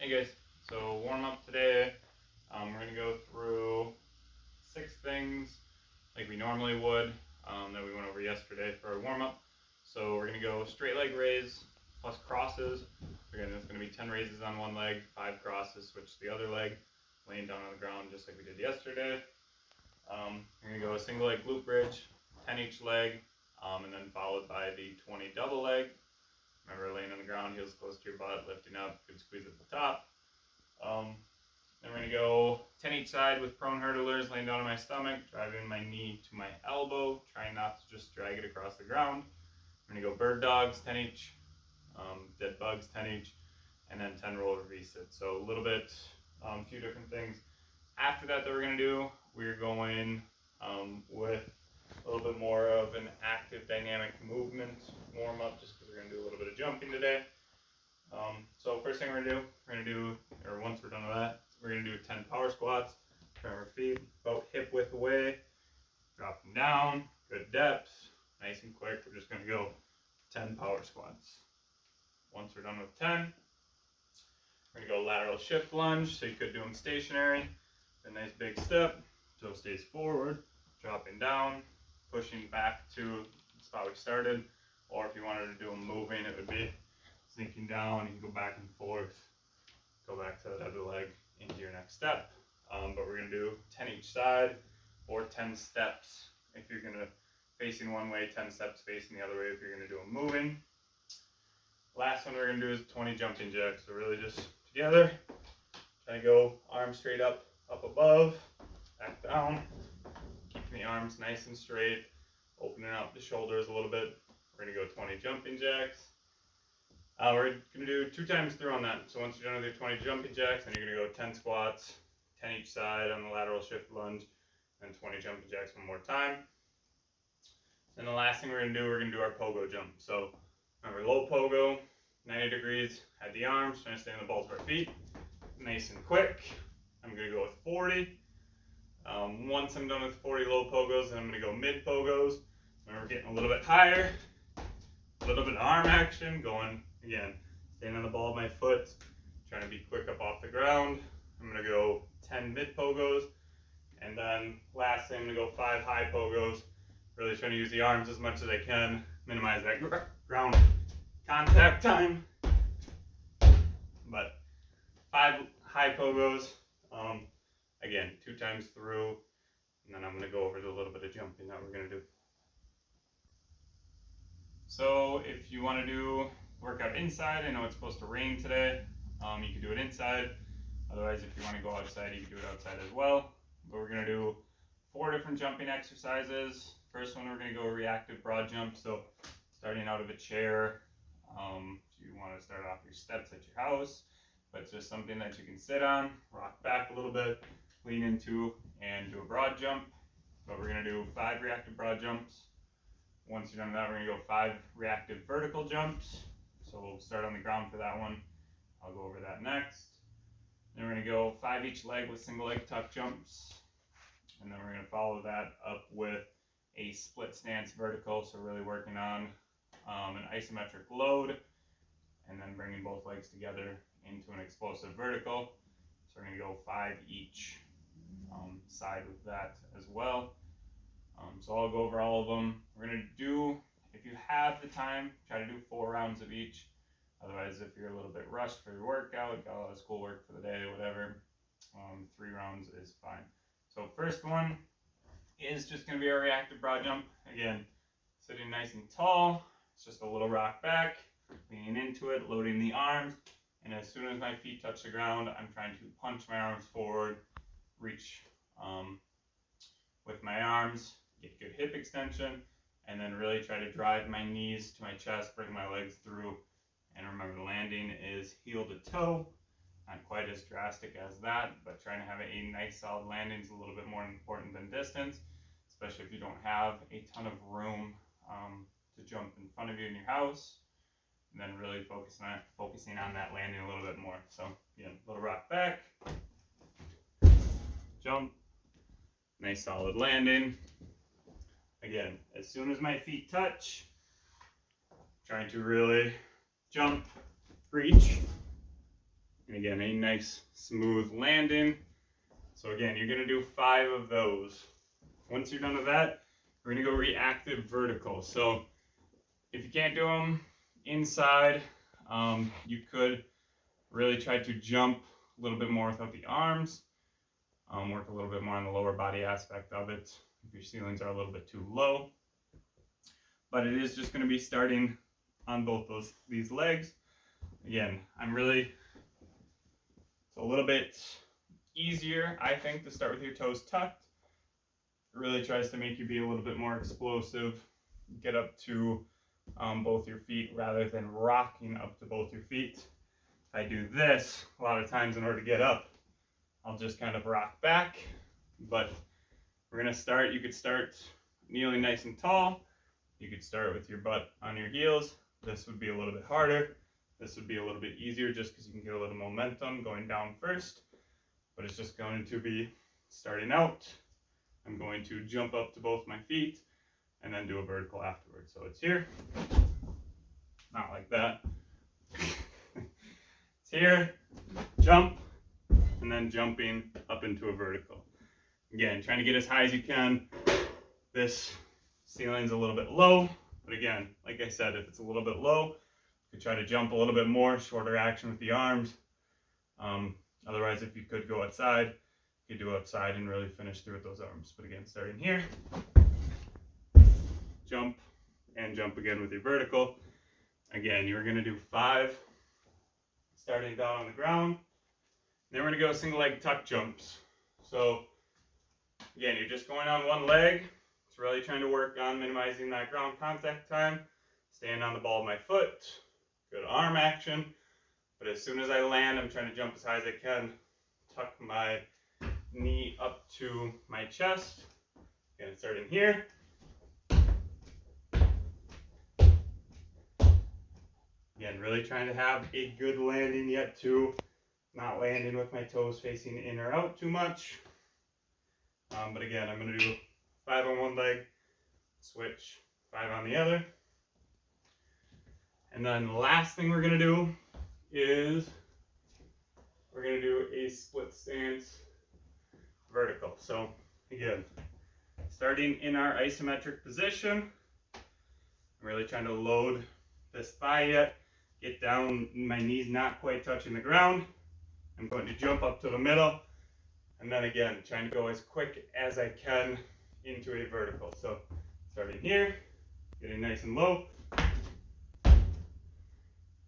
Hey guys, so warm up today. We're gonna go through 6 things like we normally would that we went over yesterday for our warm up. So we're gonna go straight leg raise plus crosses. Again, it's gonna be 10 raises on one leg, 5 crosses, switch to the other leg, laying down on the ground just like we did yesterday. We're gonna go a single leg glute bridge, 10 each leg, and then followed by the 20 double leg. Remember, laying on the ground, heels close to your butt, lifting up, good squeeze at the top. Then we're going to go 10 each side with prone hurdlers, laying down on my stomach, driving my knee to my elbow, trying not to just drag it across the ground. We're going to go bird dogs, 10 each, dead bugs, 10 each, and then 10 roller V-sits. So a little bit, a few different things. After that we're going to do, we're going with a little bit more of an active dynamic movement warm up, just because we're going to do a little bit of jumping today. So first thing we're gonna do, or once we're done with that, we're gonna do 10 power squats. Turn our feet about hip width away, drop them down, good depth, nice and quick. We're just gonna go 10 power squats. Once we're done with 10, we're gonna go lateral shift lunge. So you could do them stationary, a nice big step, toe stays forward, dropping down, pushing back to the spot we started, or if you wanted to do them moving, it would be sinking down, you can go back and forth, go back to that other leg into your next step. But we're going to do 10 each side, or 10 steps if you're going to facing one way, 10 steps facing the other way if you're going to do them moving. Last one we're going to do is 20 jumping jacks. So really just together, try to go arms straight up above, back down, keeping the arms nice and straight, opening up the shoulders a little bit. We're going to go 20 jumping jacks. We're going to do 2 times through on that. So once you're done with your 20 jumping jacks, then you're going to go 10 squats, 10 each side on the lateral shift lunge, and 20 jumping jacks one more time. And the last thing we're going to do our pogo jump. So remember, low pogo, 90 degrees, at the arms, trying to stay on the balls of our feet, nice and quick. I'm going to go with 40. Once I'm done with 40 low pogos, then I'm going to go mid pogos. Remember, getting a little bit higher, a little bit of arm action, going again, staying on the ball of my foot, trying to be quick up off the ground. I'm going to go 10 mid pogos, and then lastly I'm going to go 5 high pogos, really trying to use the arms as much as I can, minimize that ground contact time. But 5 high pogos, again, 2 times through, and then I'm going to go over the little bit of jumping that we're going to do. So if you want to do workout inside, I know it's supposed to rain today, you can do it inside. Otherwise, if you want to go outside, you can do it outside as well. But we're going to do 4 different jumping exercises. First one, we're going to go reactive broad jump. So starting out of a chair, so you want to start off your steps at your house, but it's just something that you can sit on, rock back a little bit, lean into, and do a broad jump. But we're going to do 5 reactive broad jumps. Once you're done with that, we're going to go 5 reactive vertical jumps. So we'll start on the ground for that one. I'll go over that next. Then we're going to go 5 each leg with single leg tuck jumps. And then we're going to follow that up with a split stance vertical. So really working on an isometric load, and then bringing both legs together into an explosive vertical. So we're going to go 5 each side with that as well. So I'll go over all of them. We're going to do, if you have the time, try to do 4 rounds of each. Otherwise, if you're a little bit rushed for your workout, got a lot of schoolwork for the day, whatever, 3 rounds is fine. So first one is just going to be a reactive broad jump. Again, sitting nice and tall. It's just a little rock back, leaning into it, loading the arms. And as soon as my feet touch the ground, I'm trying to punch my arms forward, reach with my arms, get good hip extension, and then really try to drive my knees to my chest, bring my legs through. And remember, the landing is heel to toe, not quite as drastic as that, but trying to have a nice solid landing is a little bit more important than distance, especially if you don't have a ton of room to jump in front of you in your house. And then really focusing on that landing a little bit more. So again, little rock back, jump, nice solid landing. Again, as soon as my feet touch, trying to really jump, reach, And again, a nice smooth landing. So again, you're gonna do 5 of those. Once you're done with that, we're gonna go reactive vertical. So if you can't do them inside, you could really try to jump a little bit more without the arms. Work a little bit more on the lower body aspect of it if your ceilings are a little bit too low. But it is just going to be starting on both these legs. Again, it's a little bit easier, I think, to start with your toes tucked. It really tries to make you be a little bit more explosive, get up to both your feet rather than rocking up to both your feet. If I do this, a lot of times in order to get up, I'll just kind of rock back. But we're going to start, you could start kneeling nice and tall. You could start with your butt on your heels. This would be a little bit harder. This would be a little bit easier just because you can get a little momentum going down first. But it's just going to be starting out. I'm going to jump up to both my feet and then do a vertical afterwards. So it's here, not like that. It's here, jump, and then jumping up into a vertical. Again, trying to get as high as you can. This ceiling's a little bit low, but again, like I said, if it's a little bit low, you could try to jump a little bit more, shorter action with the arms. Otherwise, if you could go outside, you could do outside and really finish through with those arms. But again, starting here, jump, and jump again with your vertical. Again, you're gonna do 5, starting down on the ground. Then we're gonna go single leg tuck jumps. So again, you're just going on one leg. It's really trying to work on minimizing that ground contact time. Staying on the ball of my foot. Good arm action. But as soon as I land, I'm trying to jump as high as I can. Tuck my knee up to my chest. Again, starting here. Again, really trying to have a good landing yet too. Not landing with my toes facing in or out too much. But again, I'm going to do 5 on one leg, switch 5 on the other. And then the last thing we're going to do is we're going to do a split stance vertical. So again, starting in our isometric position, I'm really trying to load this thigh yet, get down, my knees not quite touching the ground. I'm going to jump up to the middle, and then again, trying to go as quick as I can into a vertical. So starting here, getting nice and low,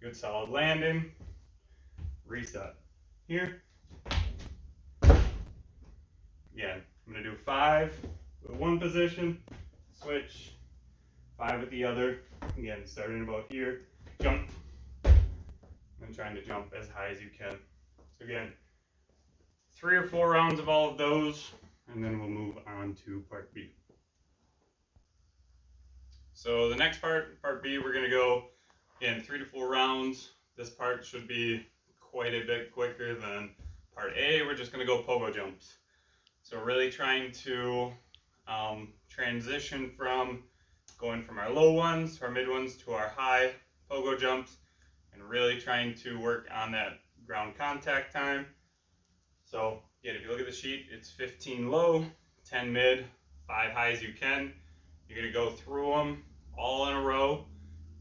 good solid landing, reset. Here, again, I'm going to do 5 with one position, switch, 5 with the other, again, starting about here, jump, and trying to jump as high as you can. So again, 3 or 4 rounds of all of those, and then we'll move on to part B. So the next part B, we're going to go, again, 3 to 4 rounds. This part should be quite a bit quicker than part A. We're just going to go pogo jumps. So we're really trying to transition from going from our low ones, our mid ones, to our high pogo jumps, and really trying to work on that ground contact time. So again, if you look at the sheet, it's 15 low, 10 mid, 5 high as you can. You're going to go through them all in a row.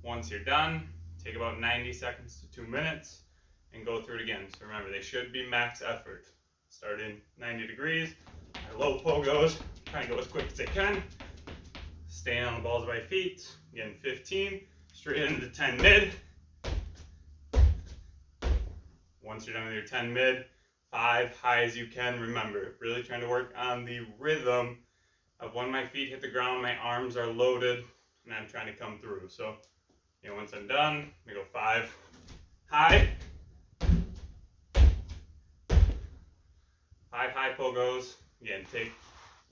Once you're done, take about 90 seconds to 2 minutes and go through it again. So remember, they should be max effort. Starting 90 degrees, my low pogos, trying to go as quick as I can. Staying on the balls of my feet. Again, 15, straight into 10 mid. Once you're done with your 10 mid, 5 high as you can. Remember, really trying to work on the rhythm of when my feet hit the ground, my arms are loaded, and I'm trying to come through. So, once I'm done, I'm going to go 5 high. 5 high pogos. Again, take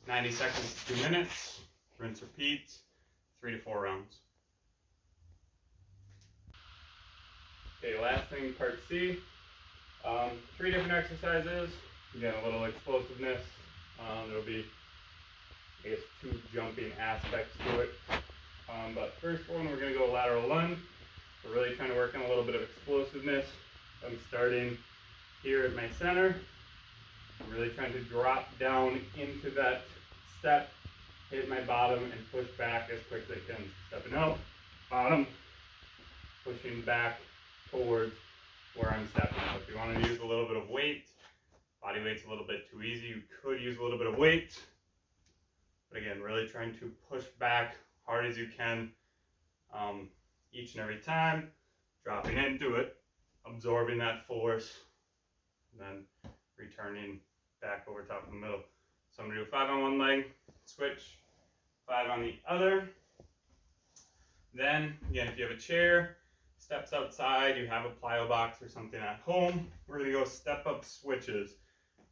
90 seconds to 2 minutes. Rinse, repeat. 3 to 4 rounds. Okay, last thing, part C. 3 different exercises. Again, a little explosiveness. There'll be, I guess, 2 jumping aspects to it. But first one, we're going to go lateral lunge. We're really trying to work on a little bit of explosiveness. I'm starting here at my center. I'm really trying to drop down into that step, hit my bottom, and push back as quick as I can. Stepping out, bottom, pushing back towards where I'm stepping. So if you want to use a little bit of weight, body weight's a little bit too easy, you could use a little bit of weight. But again, really trying to push back hard as you can each and every time, dropping into it, absorbing that force, and then returning back over top of the middle. So I'm going to do 5 on one leg, switch, 5 on the other. Then, again, if you have a chair, steps outside, you have a plyo box or something at home, we're going to go step up switches.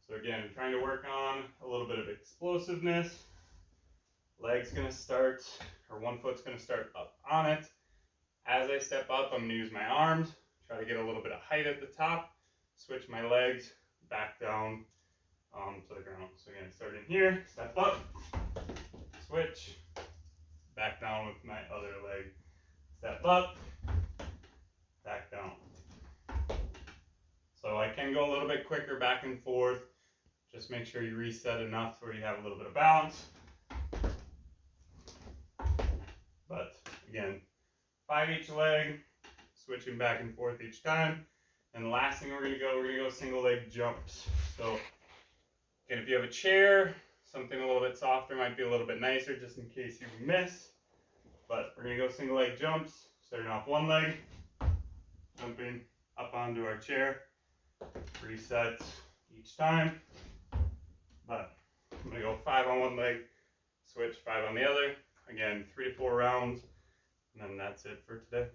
So again, trying to work on a little bit of explosiveness. Leg's going to start, or one foot's going to start up on it. As I step up, I'm going to use my arms, try to get a little bit of height at the top, switch my legs back down to the ground. So again, starting here, step up, switch, back down with my other leg, step up, back down. So I can go a little bit quicker back and forth. Just make sure you reset enough where you have a little bit of balance. But again, 5 each leg, switching back and forth each time. And the last thing we're going to go single leg jumps. So again, if you have a chair, something a little bit softer might be a little bit nicer just in case you miss. But we're going to go single leg jumps, starting off one leg, jumping up onto our chair, reset each time. But I'm going to go 5 on one leg, switch 5 on the other. Again, 3 to 4 rounds, and then that's it for today.